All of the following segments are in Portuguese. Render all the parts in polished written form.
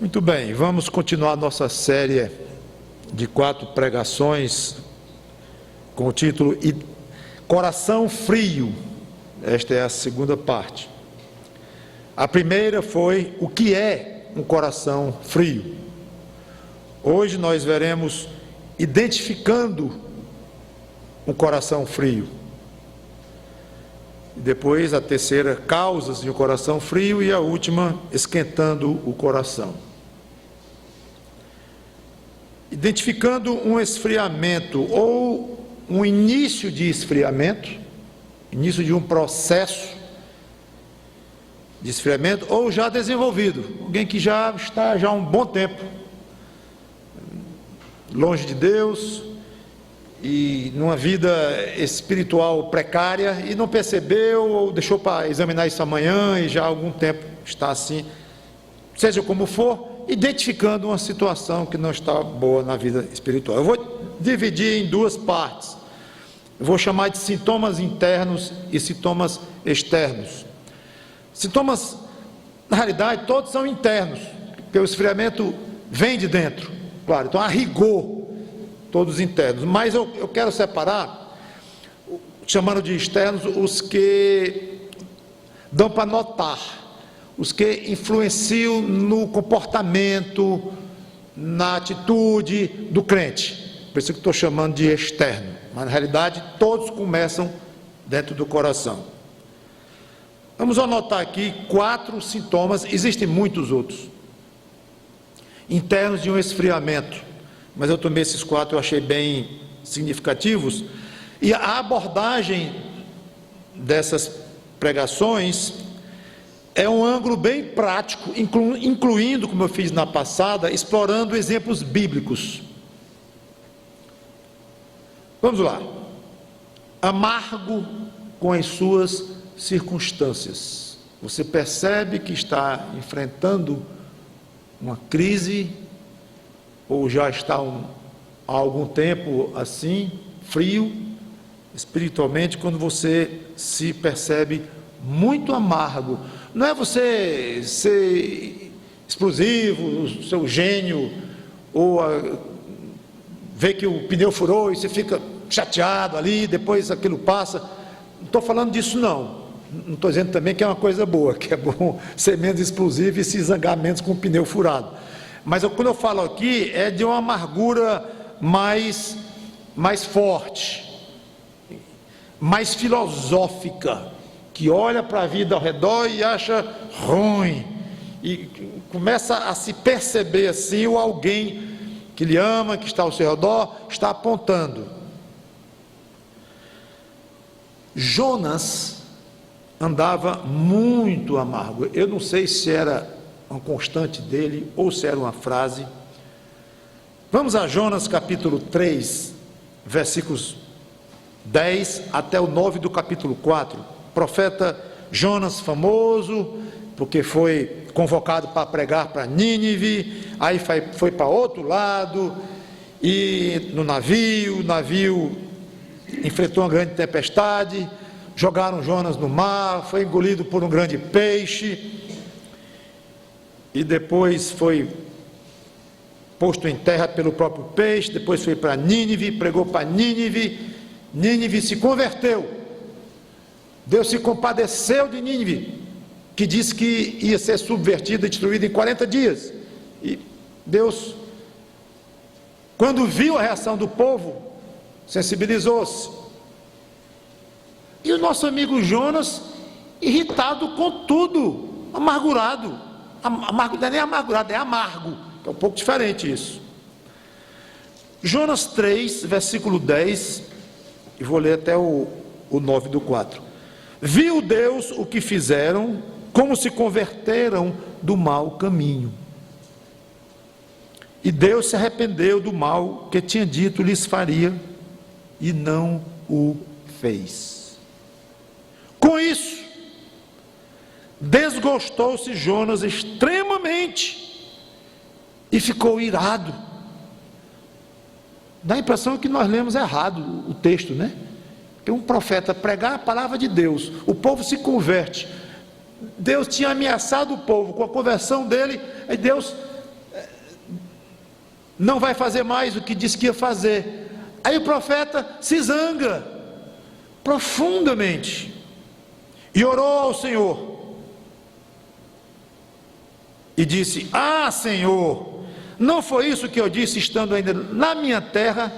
Muito bem, vamos continuar nossa série de 4 pregações com o título Coração Frio. Esta é a segunda parte. A primeira foi o que é um coração frio. Hoje nós veremos identificando um coração frio. Depois a terceira, causas de um coração frio, e a última, esquentando o coração. Identificando um esfriamento ou um início de esfriamento, início de um processo de esfriamento ou já desenvolvido, alguém que já está há um bom tempo longe de Deus e numa vida espiritual precária e não percebeu ou deixou para examinar isso amanhã e já há algum tempo está assim, seja como for, identificando uma situação que não está boa na vida espiritual. Eu vou dividir em 2 partes. Eu vou chamar de sintomas internos e sintomas externos. Sintomas, na realidade, todos são internos, porque o esfriamento vem de dentro, claro, então a rigor, todos internos, mas eu quero separar, chamando de externos, os que dão para notar, os que influenciam no comportamento, na atitude do crente, por isso que estou chamando de externo, mas na realidade todos começam dentro do coração. Vamos anotar aqui 4 sintomas, existem muitos outros, internos de um esfriamento, mas eu tomei esses 4, eu achei bem significativos, e a abordagem dessas pregações é um ângulo bem prático, incluindo, como eu fiz na passada, explorando exemplos bíblicos. Vamos lá. Amargo com as suas circunstâncias. Você percebe que está enfrentando uma crise, ou já está há algum tempo assim, frio, espiritualmente, quando você se percebe muito amargo. Não é você ser explosivo, o seu gênio, ou ver que o pneu furou e você fica chateado ali, depois aquilo passa. Não estou falando disso não. Não estou dizendo também que é uma coisa boa, que é bom ser menos explosivo e se zangar menos com o pneu furado. Mas quando eu falo aqui, é de uma amargura mais forte, mais filosófica, que olha para a vida ao redor e acha ruim, e começa a se perceber assim, o alguém que lhe ama, que está ao seu redor, está apontando. Jonas andava muito amargo. Eu não sei se era uma constante dele ou se era uma frase. Vamos a Jonas capítulo 3, versículos 10 até o 9 do capítulo 4. Profeta Jonas, famoso, porque foi convocado para pregar para Nínive, aí foi para outro lado, e no navio, o navio enfrentou uma grande tempestade, jogaram Jonas no mar, foi engolido por um grande peixe, e depois foi posto em terra pelo próprio peixe, depois foi para Nínive, pregou para Nínive, Nínive se converteu, Deus se compadeceu de Nínive, que disse que ia ser subvertida e destruída em 40 dias, e Deus, quando viu a reação do povo, sensibilizou-se. E o nosso amigo Jonas, irritado com tudo, amargurado, não é nem amargurado, é amargo, é um pouco diferente isso. Jonas 3, versículo 10, e vou ler até o 9 do 4. Viu Deus o que fizeram, como se converteram do mau caminho. E Deus se arrependeu do mal que tinha dito lhes faria, e não o fez. Com isso, desgostou-se Jonas extremamente e ficou irado. Dá a impressão que nós lemos errado o texto, né? Que um profeta pregar a palavra de Deus, o povo se converte, Deus tinha ameaçado o povo com a conversão dele, aí Deus não vai fazer mais o que disse que ia fazer. Aí o profeta se zanga profundamente e orou ao Senhor e disse: ah, Senhor, não foi isso que eu disse estando ainda na minha terra?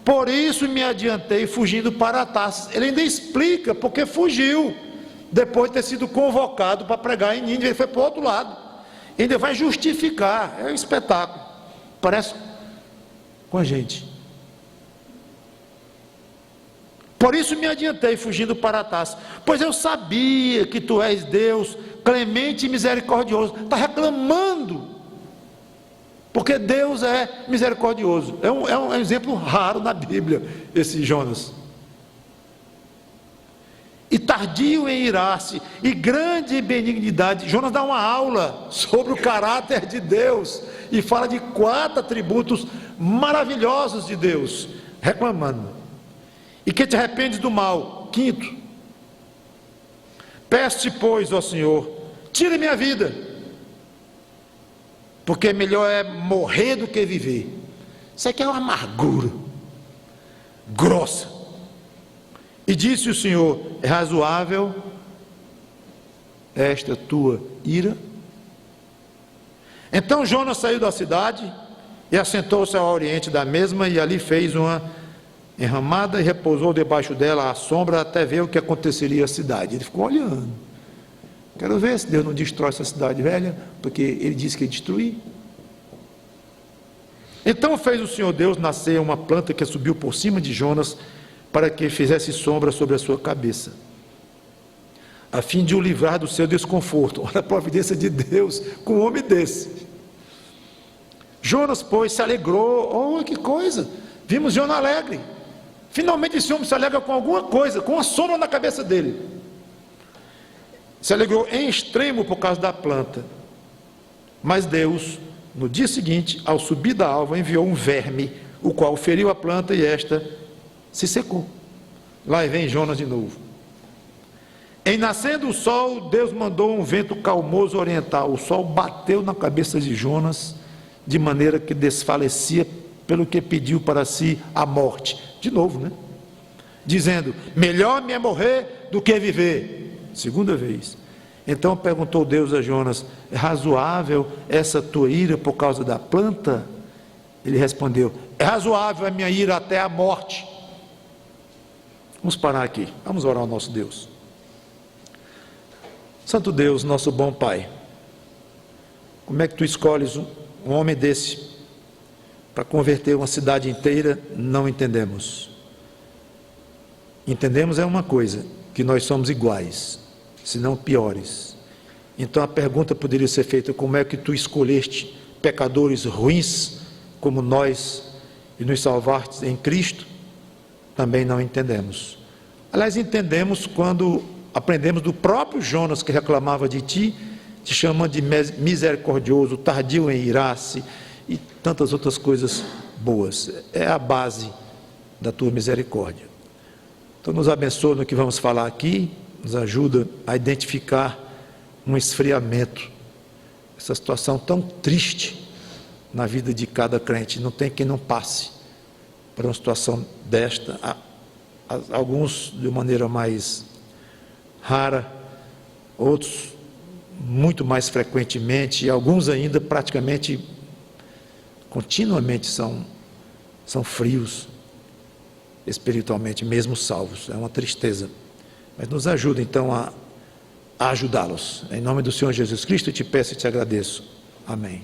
Por isso me adiantei fugindo para Tarsis. Ele ainda explica porque fugiu depois de ter sido convocado para pregar em Nínive. Ele foi para o outro lado, ainda vai justificar. É um espetáculo, parece com a gente. Por isso me adiantei fugindo para Tarsis, pois eu sabia que tu és Deus clemente e misericordioso. Está reclamando porque Deus é misericordioso. É um exemplo raro na Bíblia, esse Jonas. E tardio em irar-se, e grande em benignidade. Jonas dá uma aula sobre o caráter de Deus, e fala de 4 atributos maravilhosos de Deus, reclamando. E que te arrependes do mal. 5º, peço-te, pois, ó Senhor, tira minha vida, porque melhor é morrer do que viver. Isso aqui é uma amargura grossa. E disse o Senhor: é razoável esta tua ira? Então Jonas saiu da cidade e assentou-se ao oriente da mesma, e ali fez uma enramada e repousou debaixo dela à sombra, até ver o que aconteceria à cidade. Ele ficou olhando. Quero ver se Deus não destrói essa cidade velha, porque ele disse que ia destruir. Então fez o Senhor Deus nascer uma planta que subiu por cima de Jonas, para que fizesse sombra sobre a sua cabeça, a fim de o livrar do seu desconforto. Olha a providência de Deus com um homem desse. Jonas, pois, se alegrou. Oh, que coisa! Vimos Jonas alegre. Finalmente esse homem se alegra com alguma coisa, com uma sombra na cabeça dele. Se alegrou em extremo por causa da planta. Mas Deus, no dia seguinte, ao subir da alva, enviou um verme, o qual feriu a planta, e esta se secou. Lá vem Jonas de novo. Em nascendo o sol, Deus mandou um vento calmoso oriental. O sol bateu na cabeça de Jonas, de maneira que desfalecia, pelo que pediu para si a morte. De novo, né? Dizendo: melhor me é morrer do que viver. 2ª vez. Então perguntou Deus a Jonas: é razoável essa tua ira por causa da planta? Ele respondeu: é razoável a minha ira até a morte. Vamos parar aqui, vamos orar ao nosso Deus. Santo Deus, nosso bom Pai, como é que tu escolhes um homem desse para converter uma cidade inteira? Não entendemos. Entendemos é uma coisa, que nós somos iguais, se não piores. Então a pergunta poderia ser feita: como é que tu escolheste pecadores ruins como nós e nos salvaste em Cristo? Também não entendemos. Aliás, entendemos quando aprendemos do próprio Jonas, que reclamava de ti, te chamando de misericordioso, tardio em irar-se e tantas outras coisas boas. É a base da tua misericórdia. Então nos abençoa no que vamos falar aqui, nos ajuda a identificar um esfriamento, essa situação tão triste na vida de cada crente. Não tem quem não passe para uma situação desta, alguns de maneira mais rara, outros muito mais frequentemente, e alguns ainda praticamente continuamente são frios espiritualmente, mesmo salvos. É uma tristeza, mas nos ajuda então a ajudá-los. Em nome do Senhor Jesus Cristo eu te peço e te agradeço. Amém.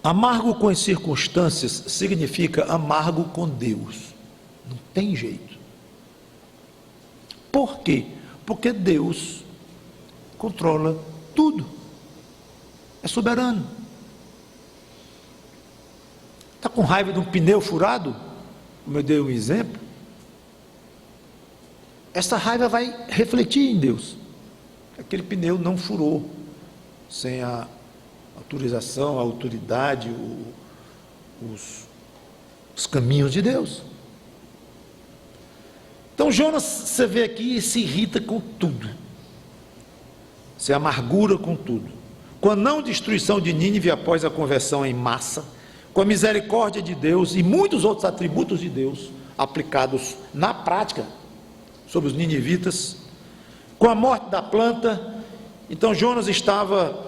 Amargo com as circunstâncias significa amargo com Deus. Não tem jeito. Por quê? Porque Deus controla tudo. É soberano. Está com raiva de um pneu furado? Como eu dei um exemplo. Essa raiva vai refletir em Deus. Aquele pneu não furou sem a autorização, a autoridade, os caminhos de Deus. Então Jonas, você vê aqui, se irrita com tudo. se amargura com tudo, com a não destruição de Nínive após a conversão em massa, com a misericórdia de Deus e muitos outros atributos de Deus aplicados na prática sobre os ninivitas, com a morte da planta. Então Jonas estava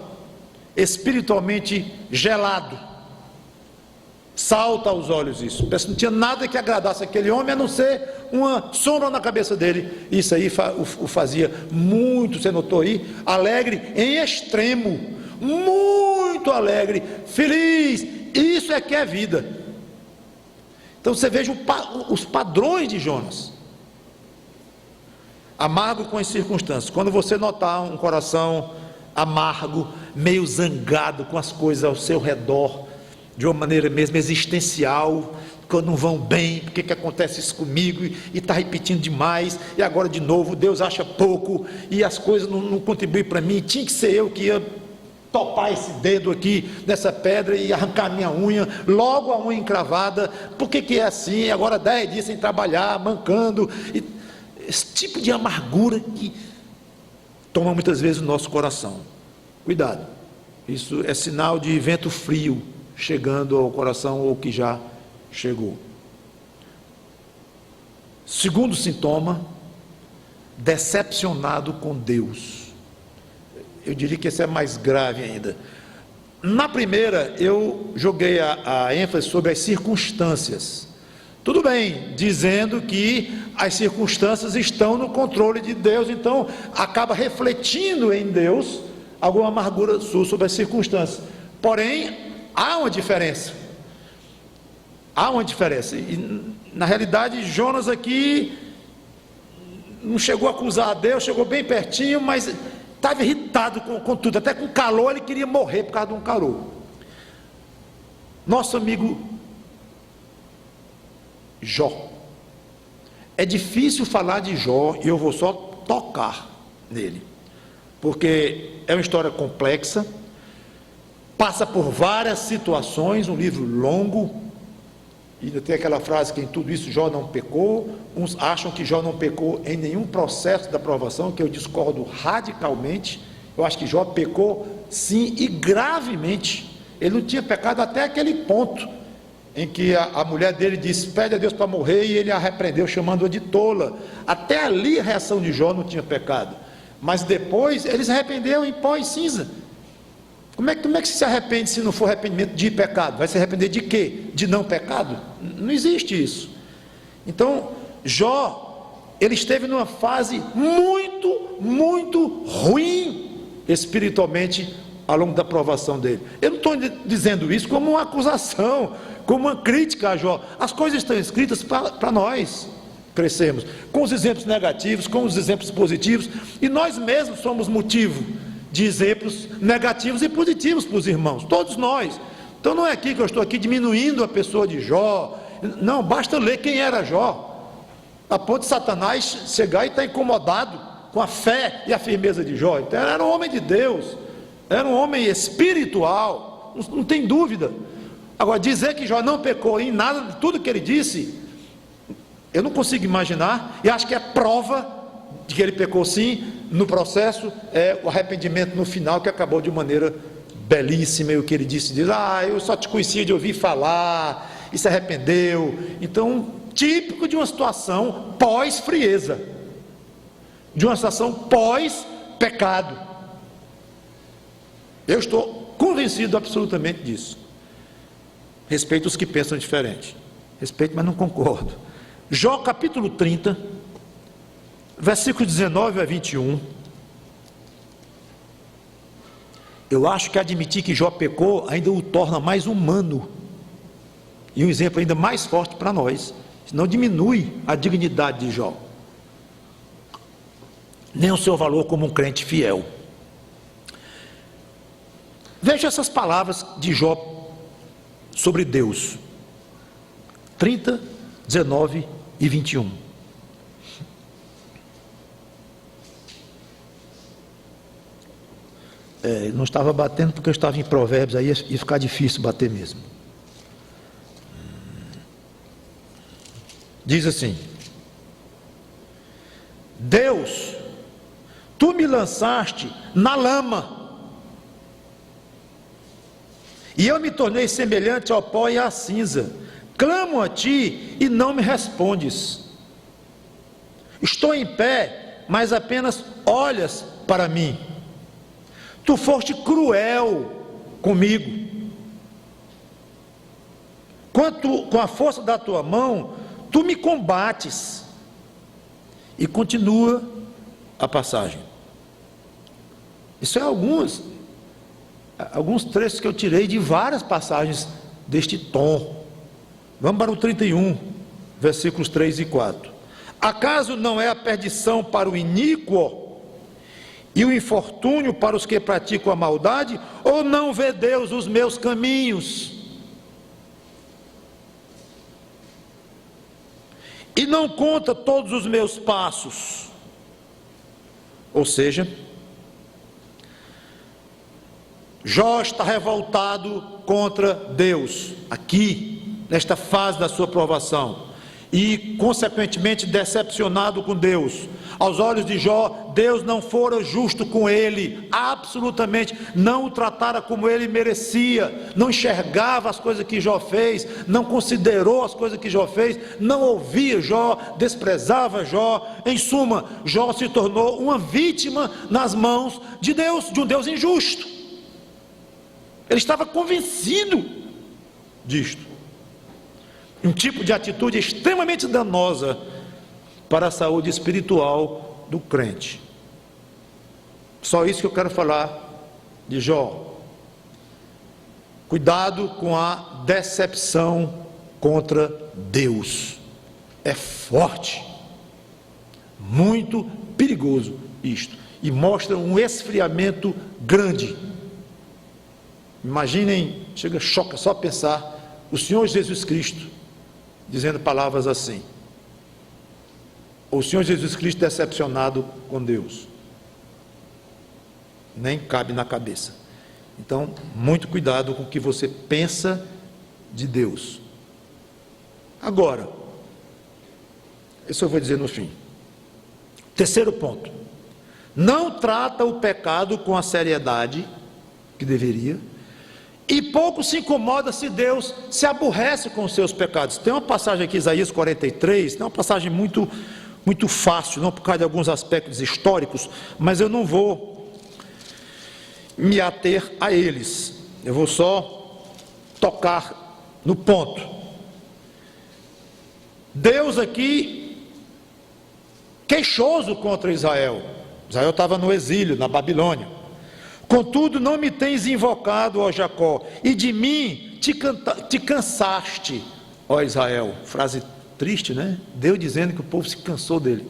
espiritualmente gelado. Salta aos olhos isso. Parece que não tinha nada que agradasse aquele homem, a não ser uma sombra na cabeça dele. Isso aí o fazia muito, você notou aí, alegre em extremo, muito alegre, feliz. Isso é que é vida. Então você veja os padrões de Jonas. Amargo com as circunstâncias. Quando você notar um coração amargo, meio zangado com as coisas ao seu redor, de uma maneira mesmo existencial, quando não vão bem, por que acontece isso comigo, e está repetindo demais, e agora de novo, Deus acha pouco, e as coisas não contribuem para mim, tinha que ser eu que ia topar esse dedo aqui nessa pedra e arrancar minha unha, logo a unha encravada, por que é assim, agora 10 dias sem trabalhar, mancando, esse tipo de amargura que toma muitas vezes o nosso coração. Cuidado, isso é sinal de vento frio chegando ao coração ou que já chegou. Segundo sintoma, decepcionado com Deus. Eu diria que esse é mais grave ainda. Na primeira, eu joguei a ênfase sobre as circunstâncias. Tudo bem, dizendo que as circunstâncias estão no controle de Deus, então acaba refletindo em Deus alguma amargura sua sobre as circunstâncias. Porém, há uma diferença. Há uma diferença. E, na realidade, Jonas aqui não chegou a acusar a Deus, chegou bem pertinho, mas estava irritado com tudo, até com calor, ele queria morrer por causa de um calor. Nosso amigo Jó. É difícil falar de Jó e eu vou só tocar nele, porque é uma história complexa, passa por várias situações, um livro longo, e ainda tem aquela frase que em tudo isso Jó não pecou. Uns acham que Jó não pecou em nenhum processo da provação, que eu discordo radicalmente. Eu acho que Jó pecou sim, e gravemente. Ele não tinha pecado até aquele ponto em que a mulher dele disse, pede a Deus para morrer, e ele a repreendeu chamando-a de tola. Até ali a reação de Jó não tinha pecado, mas depois ele se arrependeu em pó e cinza. Como é que se arrepende se não for arrependimento de pecado? Vai se arrepender de quê? De não pecado? Não existe isso. Então Jó, ele esteve numa fase muito ruim espiritualmente ao longo da provação dele. Eu não estou dizendo isso como uma acusação, como uma crítica a Jó. As coisas estão escritas para nós crescermos, com os exemplos negativos, com os exemplos positivos, e nós mesmos somos motivo de exemplos negativos e positivos para os irmãos, todos nós. Então não é aqui que eu estou aqui diminuindo a pessoa de Jó, não, basta ler quem era Jó, a ponto de Satanás chegar e estar incomodado com a fé e a firmeza de Jó. Então era um homem de Deus, era um homem espiritual, não tem dúvida. Agora, dizer que Jó não pecou em nada de tudo que ele disse, eu não consigo imaginar, e acho que é prova de que ele pecou sim. No processo, é o arrependimento no final, que acabou de maneira belíssima, e o que ele disse, eu só te conhecia de ouvir falar, e se arrependeu. Então, típico de uma situação pós-frieza, de uma situação pós-pecado. Eu estou convencido absolutamente disso. Respeito os que pensam diferente, respeito, mas não concordo. Jó capítulo 30, versículo 19 a 21, eu acho que admitir que Jó pecou ainda o torna mais humano, e um exemplo ainda mais forte para nós, senão diminui a dignidade de Jó, nem o seu valor como um crente fiel. Veja essas palavras de Jó sobre Deus, 30, 19 e 21. Não estava batendo porque eu estava em Provérbios, aí ia ficar difícil bater mesmo. Diz assim: Deus, Tu me lançaste na lama, e eu me tornei semelhante ao pó e à cinza. Clamo a ti e não me respondes. Estou em pé, mas apenas olhas para mim. Tu foste cruel comigo. Com a força da tua mão, tu me combates. E continua a passagem. Isso é alguns trechos que eu tirei de várias passagens deste tom. Vamos para o 31, versículos 3 e 4. Acaso não é a perdição para o iníquo e o infortúnio para os que praticam a maldade? Ou não vê Deus os meus caminhos? E não conta todos os meus passos? Ou seja, Jó está revoltado contra Deus, aqui, nesta fase da sua provação, e consequentemente decepcionado com Deus. Aos olhos de Jó, Deus não fora justo com ele, absolutamente, não o tratara como ele merecia, não enxergava as coisas que Jó fez, não considerou as coisas que Jó fez, não ouvia Jó, desprezava Jó. Em suma, Jó se tornou uma vítima nas mãos de Deus, de um Deus injusto. Ele estava convencido disto. Um tipo de atitude extremamente danosa para a saúde espiritual do crente. Só isso que eu quero falar de Jó. Cuidado com a decepção contra Deus. É forte, muito perigoso isto, e mostra um esfriamento grande. Imaginem, choca só pensar o Senhor Jesus Cristo dizendo palavras assim, ou o Senhor Jesus Cristo decepcionado com Deus. Nem cabe na cabeça. Então, muito cuidado com o que você pensa de Deus. Agora, isso eu vou dizer no fim. Terceiro ponto: não trata o pecado com a seriedade que deveria, e pouco se incomoda se Deus se aborrece com os seus pecados. Tem uma passagem aqui, Isaías 43, tem uma passagem muito fácil, não por causa de alguns aspectos históricos, mas eu não vou me ater a eles, eu vou só tocar no ponto. Deus aqui queixoso contra Israel. Israel estava no exílio, na Babilônia. Contudo, não me tens invocado, ó Jacó, e de mim te cansaste, ó Israel. Frase triste, né? Deus dizendo que o povo se cansou dele.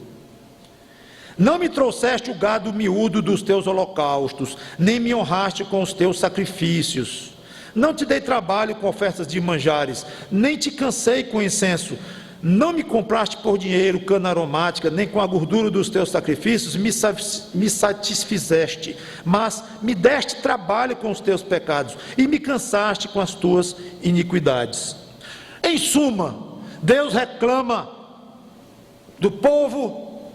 Não me trouxeste o gado miúdo dos teus holocaustos, nem me honraste com os teus sacrifícios. Não te dei trabalho com ofertas de manjares, nem te cansei com incenso. Não me compraste por dinheiro cana aromática, nem com a gordura dos teus sacrifícios me satisfizeste, mas me deste trabalho com os teus pecados, e me cansaste com as tuas iniquidades. Em suma, Deus reclama do povo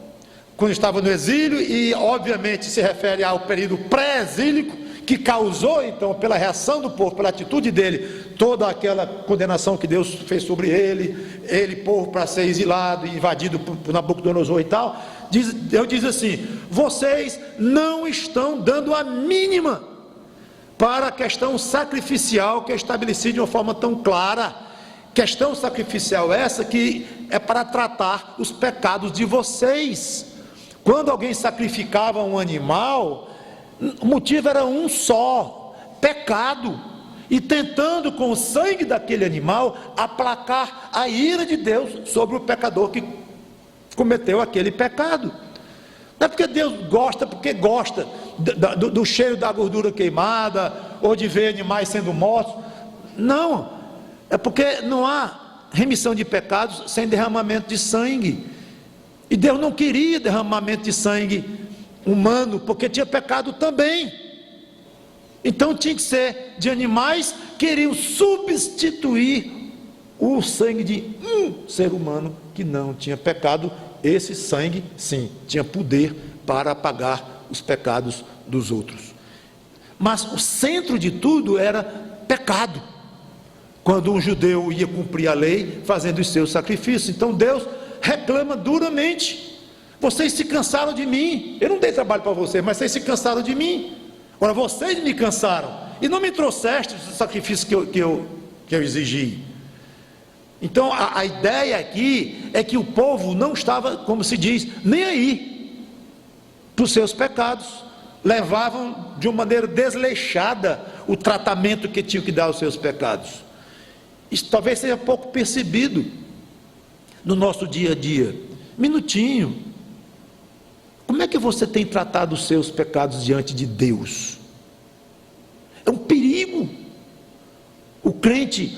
quando estava no exílio, e obviamente se refere ao período pré-exílico, que causou então, pela reação do povo, pela atitude dele, toda aquela condenação que Deus fez sobre ele, povo para ser exilado e invadido por Nabucodonosor e tal. Deus diz assim: vocês não estão dando a mínima para a questão sacrificial que é estabelecida de uma forma tão clara. Questão sacrificial essa que é para tratar os pecados de vocês. Quando alguém sacrificava um animal, o motivo era um só: pecado, e tentando com o sangue daquele animal aplacar a ira de Deus sobre o pecador que cometeu aquele pecado. Não é porque Deus gosta, porque gosta do cheiro da gordura queimada, ou de ver animais sendo mortos. Não, é porque não há remissão de pecados sem derramamento de sangue, e Deus não queria derramamento de sangue humano, porque tinha pecado também. Então tinha que ser de animais que iriam substituir o sangue de um ser humano que não tinha pecado. Esse sangue, sim, tinha poder para apagar os pecados dos outros. Mas o centro de tudo era pecado, quando um judeu ia cumprir a lei fazendo os seus sacrifícios. Então Deus reclama duramente: vocês se cansaram de mim, eu não dei trabalho para vocês, mas vocês se cansaram de mim. Agora vocês me cansaram e não me trouxeste os sacrifícios que eu exigi. Então a ideia aqui é que o povo não estava, como se diz, nem aí para os seus pecados. Levavam de uma maneira desleixada o tratamento que tinham que dar aos seus pecados. Isso talvez seja pouco percebido no nosso dia a dia. Minutinho, como é que você tem tratado os seus pecados diante de Deus? É um perigo o crente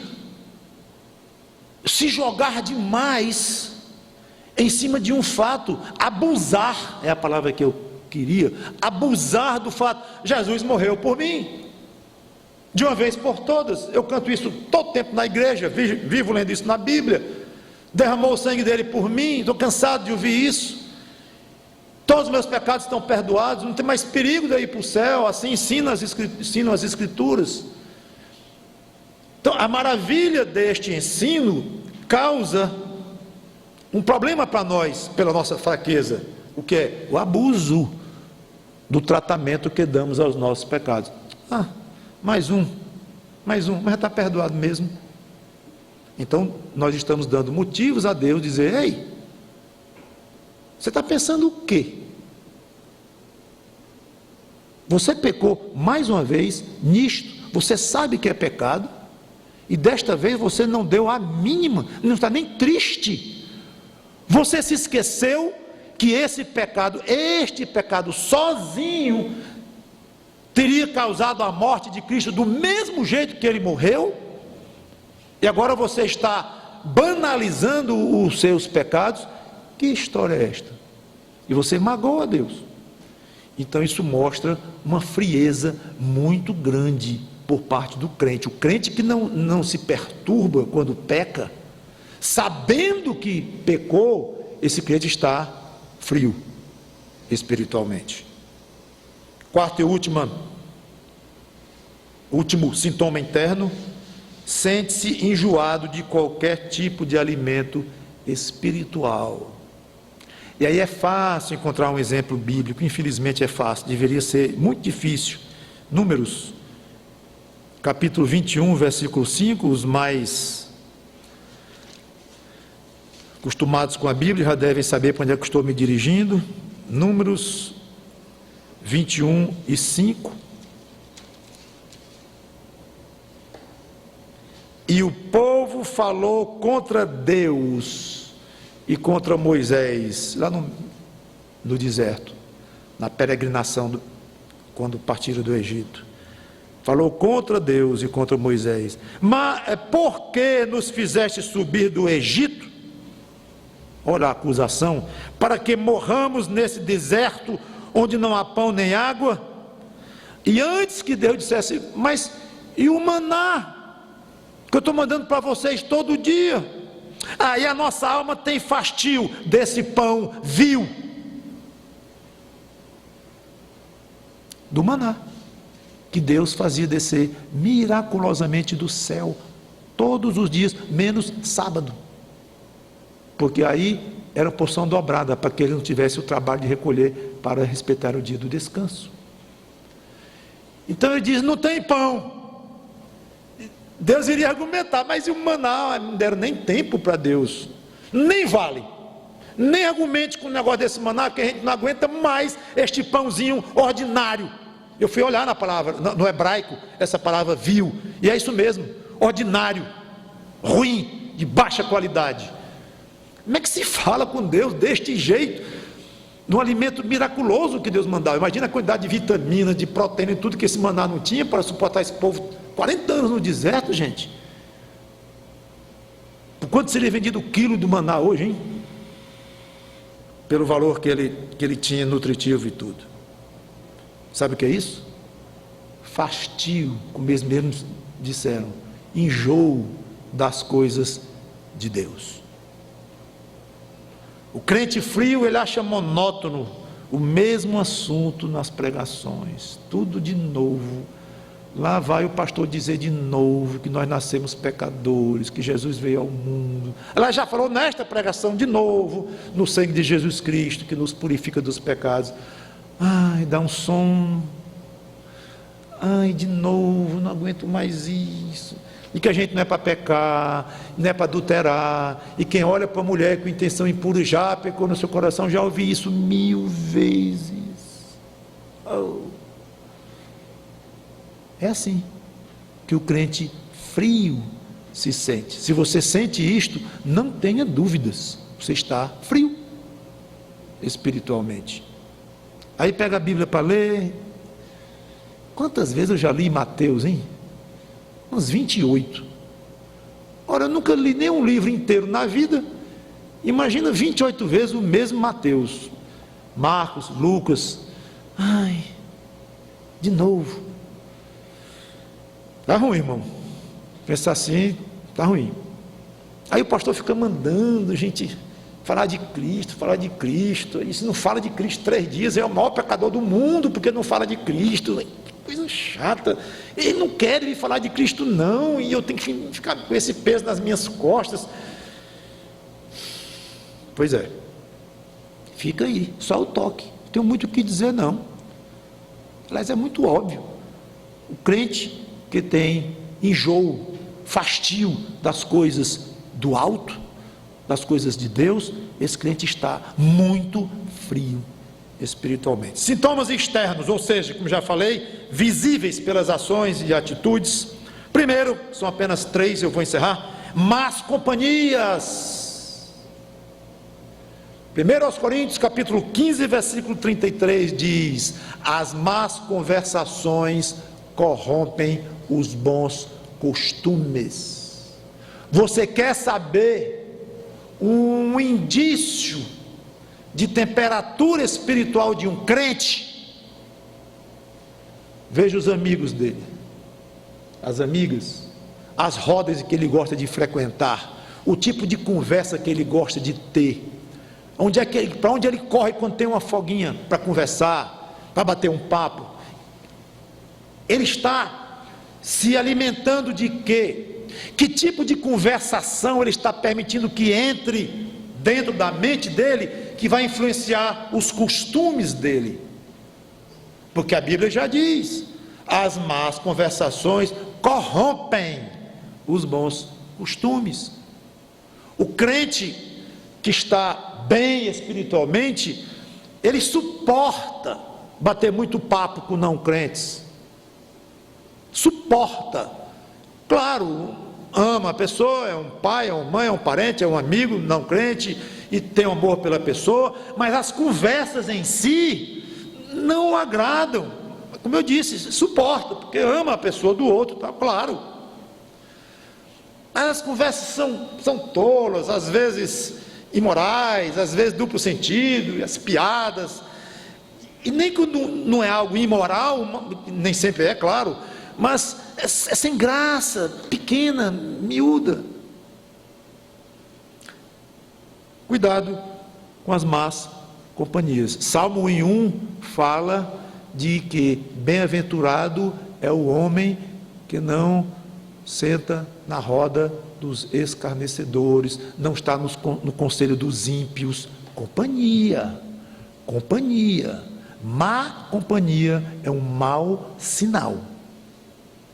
se jogar demais em cima de um fato, abusar, é a palavra que eu queria, abusar do fato: Jesus morreu por mim, de uma vez por todas. Eu canto isso todo tempo na igreja, vivo lendo isso na Bíblia. Derramou o sangue dele por mim, estou cansado de ouvir isso. Todos os meus pecados estão perdoados, não tem mais perigo de ir para o céu. Assim ensinam as Escrituras. Então a maravilha deste ensino causa um problema para nós, pela nossa fraqueza. O que é? O abuso do tratamento que damos aos nossos pecados. Mais um, mas já está perdoado mesmo. Então nós estamos dando motivos a Deus dizer: ei, você está pensando o quê? Você pecou mais uma vez nisto, você sabe que é pecado, e desta vez você não deu a mínima, não está nem triste. Você se esqueceu que este pecado sozinho teria causado a morte de Cristo do mesmo jeito que ele morreu, e agora você está banalizando os seus pecados. Que história é esta? E você magoa a Deus. Então isso mostra uma frieza muito grande por parte do crente. O crente que não se perturba quando peca, sabendo que pecou, esse crente está frio espiritualmente. Quarto e último sintoma interno: sente-se enjoado de qualquer tipo de alimento espiritual. E aí é fácil encontrar um exemplo bíblico, infelizmente é fácil, deveria ser muito difícil. Números, capítulo 21, versículo 5, os mais acostumados com a Bíblia já devem saber para onde é que estou me dirigindo. Números 21 e 5. E o povo falou contra Deus e contra Moisés, lá no deserto, na peregrinação, quando partiram do Egito. Falou contra Deus e contra Moisés: mas por que nos fizeste subir do Egito? Olha a acusação: para que morramos nesse deserto, onde não há pão nem água. E antes que Deus dissesse: mas e o maná que eu estou mandando para vocês todo dia? E a nossa alma tem fastio desse pão vil, do maná, que Deus fazia descer miraculosamente do céu, todos os dias, menos sábado, porque aí era porção dobrada, para que ele não tivesse o trabalho de recolher, para respeitar o dia do descanso. Então ele diz: não tem pão. Deus iria argumentar: mas e o maná? Não deram nem tempo para Deus, nem vale, nem argumente com o negócio desse maná, porque a gente não aguenta mais este pãozinho ordinário. Eu fui olhar na palavra, no hebraico, essa palavra vil, e é isso mesmo, ordinário, ruim, de baixa qualidade. Como é que se fala com Deus deste jeito, num alimento miraculoso que Deus mandava? Imagina a quantidade de vitaminas, de proteína e tudo que esse maná não tinha para suportar esse povo 40 anos no deserto, gente. Por quanto seria vendido o quilo do maná hoje, hein? Pelo valor que ele tinha, nutritivo e tudo. Sabe o que é isso? Fastio, como eles mesmos disseram, enjoo das coisas de Deus. O crente frio, ele acha monótono o mesmo assunto nas pregações, tudo de novo. Lá vai o pastor dizer de novo que nós nascemos pecadores, que Jesus veio ao mundo. Ela já falou nesta pregação de novo, no sangue de Jesus Cristo, que nos purifica dos pecados. Ai, dá um sono. Ai, de novo, não aguento mais isso. E que a gente não é para pecar, não é para adulterar. E quem olha para a mulher com intenção impura já pecou no seu coração. Já ouvi isso 1000 vezes. Oh. É assim que o crente frio se sente. Se você sente isto, não tenha dúvidas, você está frio espiritualmente. Aí pega a Bíblia para ler. Quantas vezes eu já li Mateus, hein? Uns 28. Ora, eu nunca li nenhum livro inteiro na vida. Imagina 28 vezes o mesmo Mateus, Marcos, Lucas. Ai, de novo. Está ruim, irmão. Pensar assim, está ruim. Aí o pastor fica mandando a gente falar de Cristo. E se não fala de Cristo 3 dias, é o maior pecador do mundo, porque não fala de Cristo. Que coisa chata. Ele não quer me falar de Cristo, não. E eu tenho que ficar com esse peso nas minhas costas. Pois é. Fica aí, só o toque. Não tenho muito o que dizer, não. Aliás, é muito óbvio. O crente que tem enjoo, fastio das coisas do alto, das coisas de Deus, esse crente está muito frio espiritualmente. Sintomas externos, ou seja, como já falei, visíveis pelas ações e atitudes. Primeiro, são apenas 3, eu vou encerrar. Más companhias. 1 Coríntios capítulo 15, versículo 33 diz: as más conversações corrompem os bons costumes. Você quer saber um indício de temperatura espiritual de um crente? Veja os amigos dele, as amigas, as rodas que ele gosta de frequentar, o tipo de conversa que ele gosta de ter, para onde ele corre quando tem uma folguinha para conversar, para bater um papo. Ele está se alimentando de quê? Que tipo de conversação ele está permitindo que entre dentro da mente dele, que vai influenciar os costumes dele? Porque a Bíblia já diz: as más conversações corrompem os bons costumes. O crente que está bem espiritualmente, ele suporta bater muito papo com não crentes. Suporta, claro, ama a pessoa, é um pai, é uma mãe, é um parente, é um amigo não crente e tem amor pela pessoa, mas as conversas em si não o agradam. Como eu disse, suporta, porque ama a pessoa do outro, tá claro. Mas as conversas são tolas, às vezes imorais, às vezes duplo sentido, e as piadas, e nem quando não é algo imoral, nem sempre é, claro, mas é sem graça, pequena, miúda. Cuidado com as más companhias. Salmo 1:1 fala de que bem-aventurado é o homem que não senta na roda dos escarnecedores, não está no conselho dos ímpios. Companhia. Má companhia é um mau sinal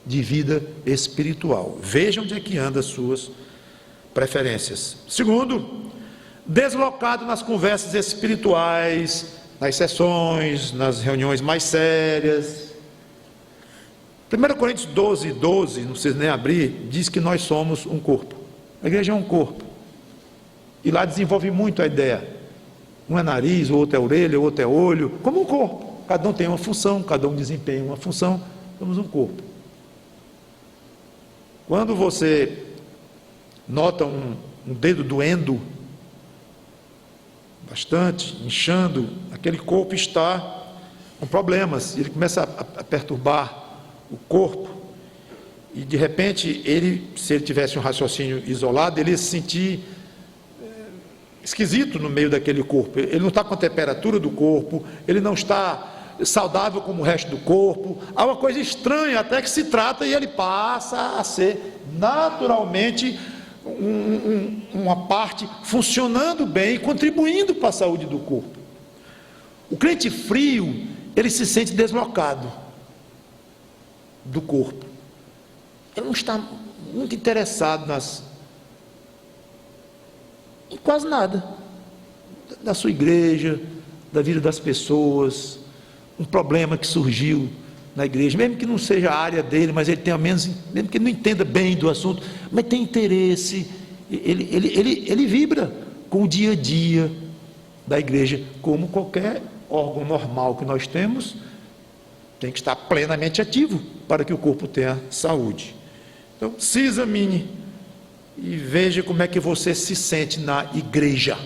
de vida espiritual. Veja onde é que andam as suas preferências. Segundo, deslocado nas conversas espirituais, nas sessões, nas reuniões mais sérias. 1 Coríntios 12, não precisa nem abrir, diz que nós somos um corpo. A igreja é um corpo. E lá desenvolve muito a ideia. Um é nariz, o outro é orelha, o outro é olho, como um corpo. Cada um tem uma função, cada um desempenha uma função, somos um corpo. Quando você nota um dedo doendo bastante, inchando, aquele corpo está com problemas, ele começa a perturbar o corpo, e de repente se ele tivesse um raciocínio isolado, ele ia se sentir esquisito no meio daquele corpo. Ele não está com a temperatura do corpo, ele não está saudável como o resto do corpo. Há uma coisa estranha até que se trata, e ele passa a ser naturalmente uma parte funcionando bem, contribuindo para a saúde do corpo. O crente frio, ele se sente deslocado do corpo. Ele não está muito interessado em quase nada da sua igreja, da vida das pessoas. Um problema que surgiu na igreja, mesmo que não seja a área dele, mas ele tenha menos, mesmo que ele não entenda bem do assunto, mas tem interesse, ele vibra com o dia a dia da igreja, como qualquer órgão normal que nós temos, tem que estar plenamente ativo para que o corpo tenha saúde. Então, se examine e veja como é que você se sente na igreja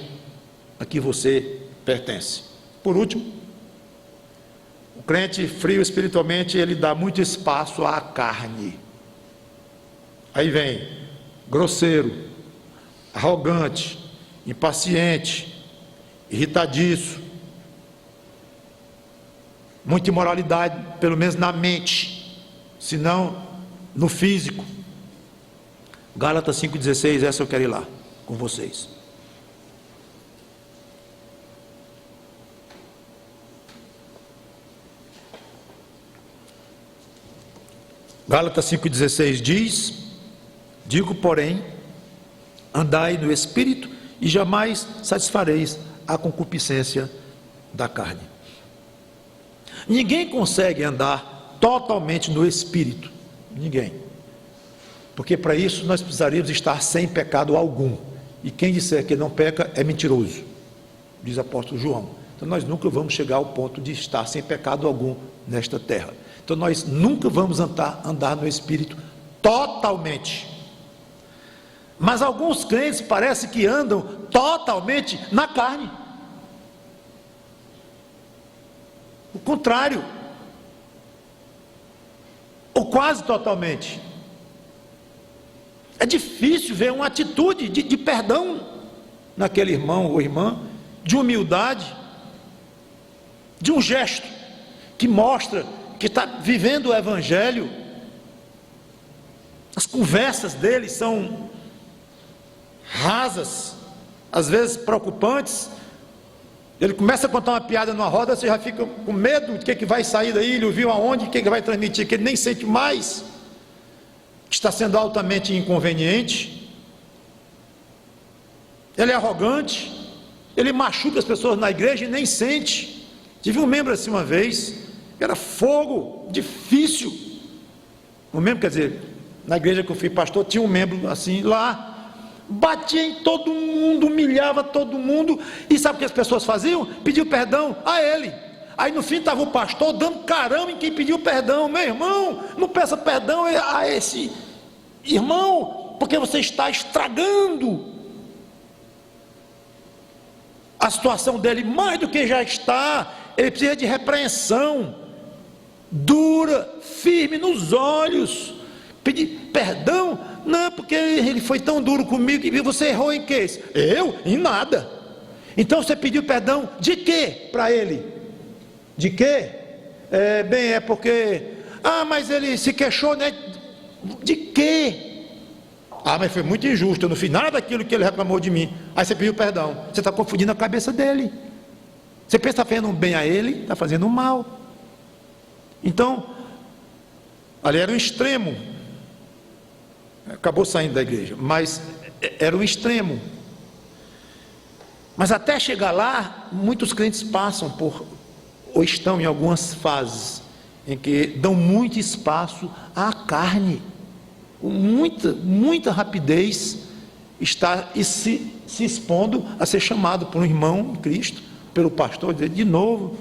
a que você pertence. Por último, o crente frio espiritualmente, ele dá muito espaço à carne. Aí vem grosseiro, arrogante, impaciente, irritadiço, muita imoralidade, pelo menos na mente, se não no físico. Gálatas 5,16, essa eu quero ir lá com vocês. Gálatas 5,16 diz: digo, porém, andai no Espírito e jamais satisfareis a concupiscência da carne. Ninguém consegue andar totalmente no Espírito, ninguém, porque para isso nós precisaríamos estar sem pecado algum, e quem disser que não peca é mentiroso, diz o apóstolo João. Então nós nunca vamos chegar ao ponto de estar sem pecado algum nesta terra. Então nós nunca vamos andar no Espírito totalmente. Mas alguns crentes parece que andam totalmente na carne. O contrário. Ou quase totalmente. É difícil ver uma atitude de perdão naquele irmão ou irmã, de humildade, de um gesto que mostra que está vivendo o Evangelho. As conversas dele são rasas, às vezes preocupantes. Ele começa a contar uma piada numa roda, você já fica com medo de que vai sair daí, ele ouviu aonde, o que vai transmitir, que ele nem sente mais, que está sendo altamente inconveniente. Ele é arrogante, ele machuca as pessoas na igreja e nem sente. Tive um membro assim uma vez, era fogo, difícil. Um membro, quer dizer, na igreja que eu fui pastor, tinha um membro assim lá, batia em todo mundo, humilhava todo mundo, e sabe o que as pessoas faziam? Pediu perdão a ele. Aí no fim estava o pastor dando carão em quem pediu perdão. Meu irmão, não peça perdão a esse irmão, porque você está estragando a situação dele mais do que já está. Ele precisa de repreensão dura, firme nos olhos. Pedir perdão? Não, porque ele foi tão duro comigo. E você errou em quê? Eu? Em nada. Então você pediu perdão de quê para ele? De quê? É porque mas ele se queixou, né? De quê? Mas foi muito injusto, eu não fiz nada daquilo que ele reclamou de mim. Aí você pediu perdão. Você está confundindo a cabeça dele. Você pensa que está fazendo um bem a ele, está fazendo um mal. Então, ali era um extremo. Acabou saindo da igreja, mas era um extremo. Mas até chegar lá, muitos crentes passam por, ou estão em algumas fases, em que dão muito espaço à carne, com muita rapidez, está se expondo a ser chamado por um irmão em Cristo, pelo pastor, dizer de novo,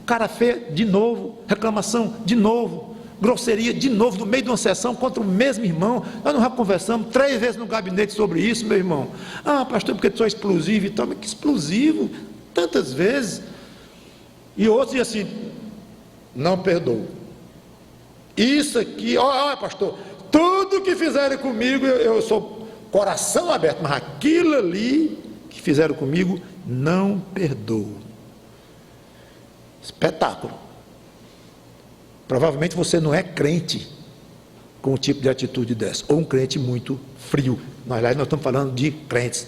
cara feia, de novo, reclamação, de novo, grosseria, de novo, no meio de uma sessão contra o mesmo irmão. Nós não já conversamos 3 vezes no gabinete sobre isso, meu irmão. Pastor, porque tu é explosivo e tal. Mas que explosivo? Tantas vezes. E outros dizem assim, não perdoo. Isso aqui, olha pastor, tudo que fizerem comigo, eu sou coração aberto, mas aquilo ali que fizeram comigo, não perdoo. Espetáculo. Provavelmente você não é crente com um tipo de atitude dessa, ou um crente muito frio. Na verdade, nós estamos falando de crentes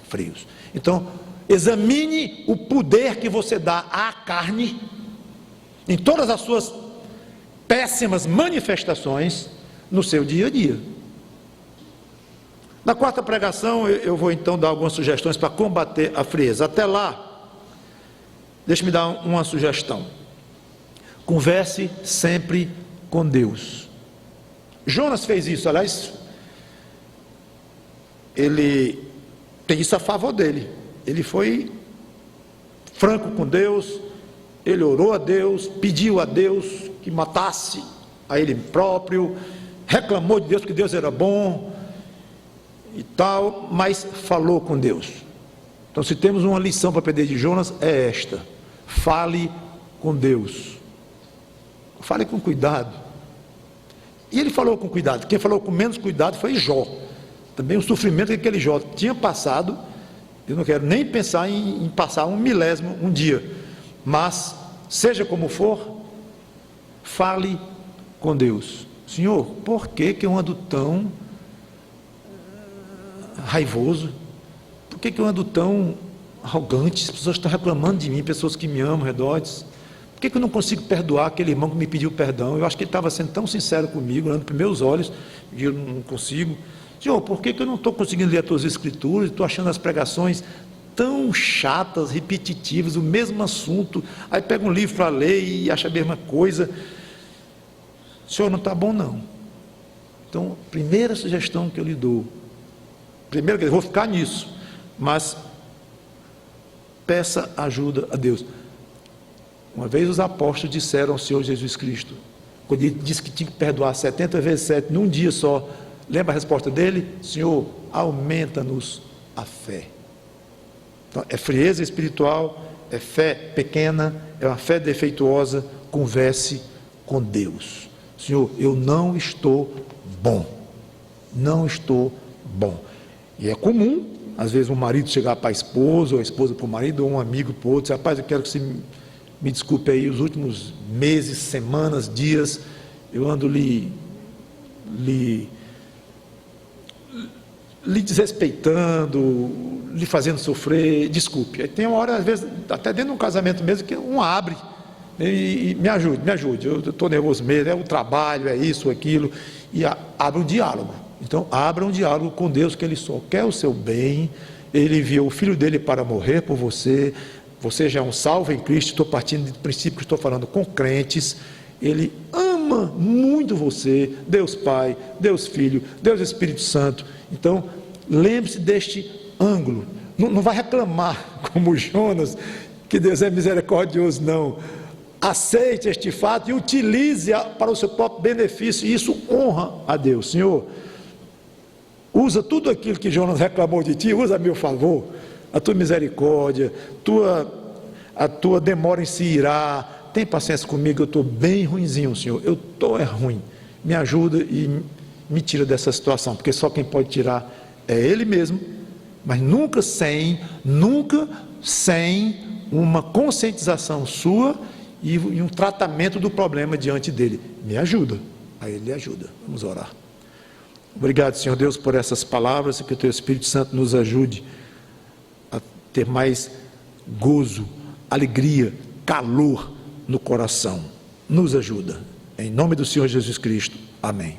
frios. Então, examine o poder que você dá à carne, em todas as suas péssimas manifestações, no seu dia a dia. Na quarta pregação, eu vou então dar algumas sugestões para combater a frieza. Até lá, deixe-me dar uma sugestão. Converse sempre com Deus. Jonas fez isso, aliás, ele tem isso a favor dele. Ele foi franco com Deus, ele orou a Deus, pediu a Deus que matasse a ele próprio, reclamou de Deus que Deus era bom e tal, mas falou com Deus. Então, se temos uma lição para aprender de Jonas, é esta: fale com Deus, fale com cuidado. E ele falou com cuidado. Quem falou com menos cuidado foi Jó. Também o sofrimento que aquele Jó tinha passado, eu não quero nem pensar em passar um milésimo um dia, mas seja como for, fale com Deus. Senhor, por que eu ando tão raivoso? Por que eu ando tão arrogante? As pessoas estão reclamando de mim, pessoas que me amam, redotes. Por que eu não consigo perdoar aquele irmão que me pediu perdão? Eu acho que ele estava sendo tão sincero comigo, olhando para os meus olhos, e eu não consigo. Senhor, por que eu não estou conseguindo ler as tuas escrituras? Estou achando as pregações tão chatas, repetitivas, o mesmo assunto. Aí pega um livro para ler e acha a mesma coisa. Senhor, não está bom não. Então, primeira sugestão que eu lhe dou, primeiro, eu vou ficar nisso, mas peça ajuda a Deus. Uma vez os apóstolos disseram ao Senhor Jesus Cristo, quando ele disse que tinha que perdoar 70 vezes 7 num dia só, lembra a resposta dele? Senhor, aumenta-nos a fé. Então, é frieza espiritual, é fé pequena, é uma fé defeituosa. Converse com Deus. Senhor, eu não estou bom, não estou bom. E é comum, às vezes, um marido chegar para a esposa, ou a esposa para o marido, ou um amigo para o outro, dizer: rapaz, eu quero que você me desculpe aí, os últimos meses, semanas, dias, eu ando lhe desrespeitando, lhe fazendo sofrer, desculpe. Aí tem uma hora, às vezes, até dentro de um casamento mesmo, que um abre e me ajude, eu estou nervoso mesmo, é o trabalho, é isso, aquilo, e abre um diálogo. Então, abra um diálogo com Deus, que Ele só quer o seu bem, Ele enviou o Filho dEle para morrer por você, você já é um salvo em Cristo. Estou partindo do princípio que estou falando com crentes. Ele ama muito você, Deus Pai, Deus Filho, Deus Espírito Santo. Então, lembre-se deste ângulo. Não vai reclamar como Jonas, que Deus é misericordioso, não. Aceite este fato e utilize para o seu próprio benefício, e isso honra a Deus. Senhor, usa tudo aquilo que Jonas reclamou de ti, usa a meu favor, a tua misericórdia, a tua demora em se irar. Tem paciência comigo, eu estou bem ruinzinho, Senhor, eu estou ruim, me ajuda e me tira dessa situação, porque só quem pode tirar é Ele mesmo, mas nunca sem uma conscientização sua e um tratamento do problema diante dEle. Me ajuda, aí Ele ajuda. Vamos orar. Obrigado, Senhor Deus, por essas palavras, e que o Teu Espírito Santo nos ajude a ter mais gozo, alegria, calor no coração. Nos ajuda. Em nome do Senhor Jesus Cristo. Amém.